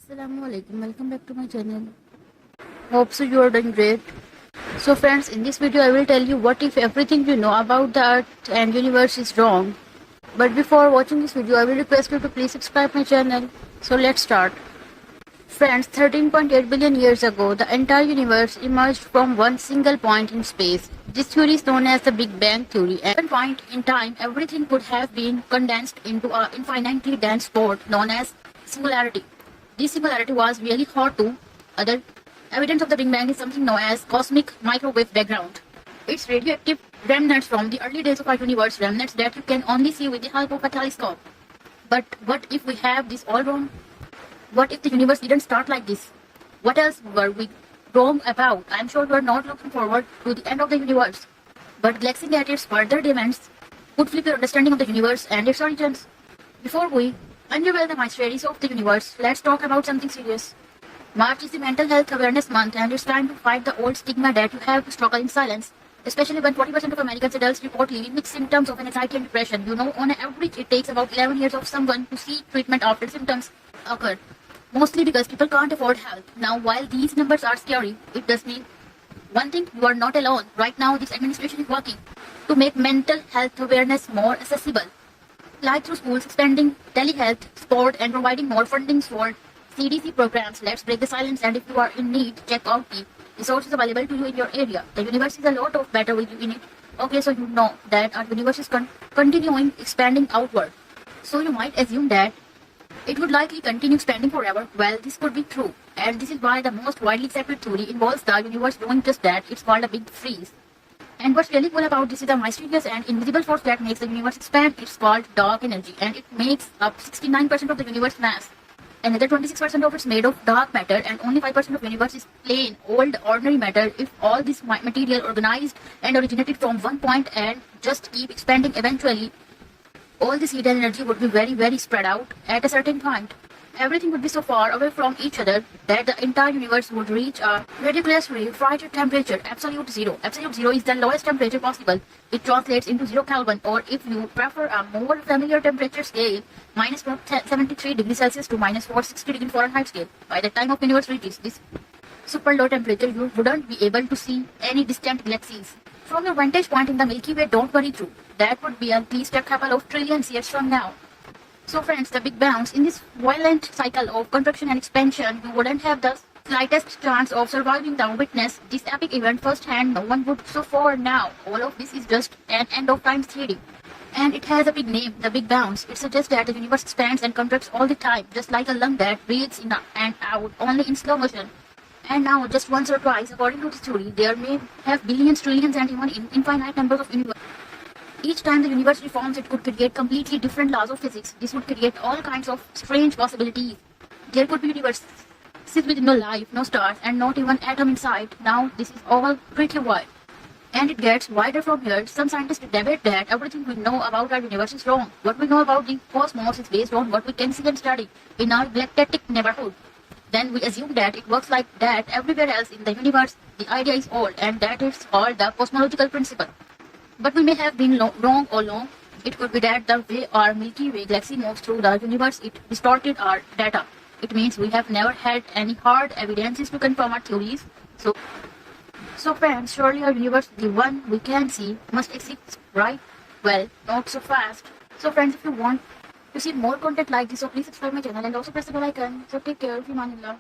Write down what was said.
Assalamualaikum, welcome back to my channel. Hope so you are doing great. So friends, in this video I will tell you what if everything you know about the earth and universe is wrong. But before watching this video I will request you to please subscribe my channel. So let's start. Friends, 13.8 billion years ago the entire universe emerged from one single point in space. This theory is known as the Big Bang theory. At one point in time everything could have been condensed into an infinitely dense spot known as singularity. This singularity was really hot too. Other evidence of the Big Bang is something known as cosmic microwave background. It's radioactive remnants from the early days of our universe, remnants that you can only see with the help of a telescope. But what if we have this all wrong? What if the universe didn't start like this? What else were we wrong about? I'm sure we're not looking forward to the end of the universe. But glancing at its further events could flip your understanding of the universe and its origins. Before we unravel the mysteries of the universe, let's talk about something serious. March is the Mental Health Awareness Month and it's time to fight the old stigma that you have to struggle in silence. Especially when 40% of American adults report living with symptoms of anxiety and depression. You know, on average, it takes about 11 years of someone to seek treatment after symptoms occur. Mostly because people can't afford help. Now, while these numbers are scary, it does mean one thing: you are not alone. Right now, this administration is working to make mental health awareness more accessible, like through schools, expanding telehealth, sport, and providing more funding for CDC programs. Let's break the silence, and if you are in need, check out the resources available to you in your area. The universe is a lot of better with you in it. Okay, so you know that our universe is continuing expanding outward. So you might assume that it would likely continue expanding forever. Well, this could be true, and this is why the most widely accepted theory involves the universe doing just that. It's called a big freeze. And what's really cool about this is the mysterious and invisible force that makes the universe expand. It's called dark energy, and it makes up 69% of the universe mass. Another 26% of it's made of dark matter, and only 5% of the universe is plain, old, ordinary matter. If all this material organized and originated from one point and just keep expanding, eventually all this hidden energy would be very, very spread out at a certain point. Everything would be so far away from each other that the entire universe would reach a ridiculous frigid temperature, absolute zero. Absolute zero is the lowest temperature possible. It translates into 0 Kelvin, or if you prefer a more familiar temperature scale, minus 73 degrees Celsius to minus 460 degrees Fahrenheit scale. By the time of universe reaches this super low temperature, you wouldn't be able to see any distant galaxies. From your vantage point in the Milky Way, don't worry through. That would be at least a couple of trillion years from now. So friends, the big bounce in this violent cycle of contraction and expansion, you wouldn't have the slightest chance of surviving the witness this epic event firsthand. No one would. So for now, all of this is just an end of time theory. And it has a big name, the big bounce. It suggests that the universe expands and contracts all the time, just like a lung that breathes in and out, only in slow motion. And now, just once or twice, according to this theory, there may have billions, trillions, and even infinite numbers of universes. Each time the universe reforms, it could create completely different laws of physics. This would create all kinds of strange possibilities. There could be universes with no life, no stars, and not even atom inside. Now, this is all pretty wild. And it gets wider from here. Some scientists debate that everything we know about our universe is wrong. What we know about the cosmos is based on what we can see and study in our galactic neighborhood. Then we assume that it works like that everywhere else in the universe. The idea is old, and that is called the cosmological principle. But we may have been wrong all along. It could be that the way our Milky Way galaxy moves through the universe, it distorted our data. It means we have never had any hard evidences to confirm our theories. So friends, surely our universe, the one we can see, must exist, right? Well, not so fast. So friends, if you want to see more content like this, so please subscribe my channel and also press the bell icon. So take care, Fimanillah.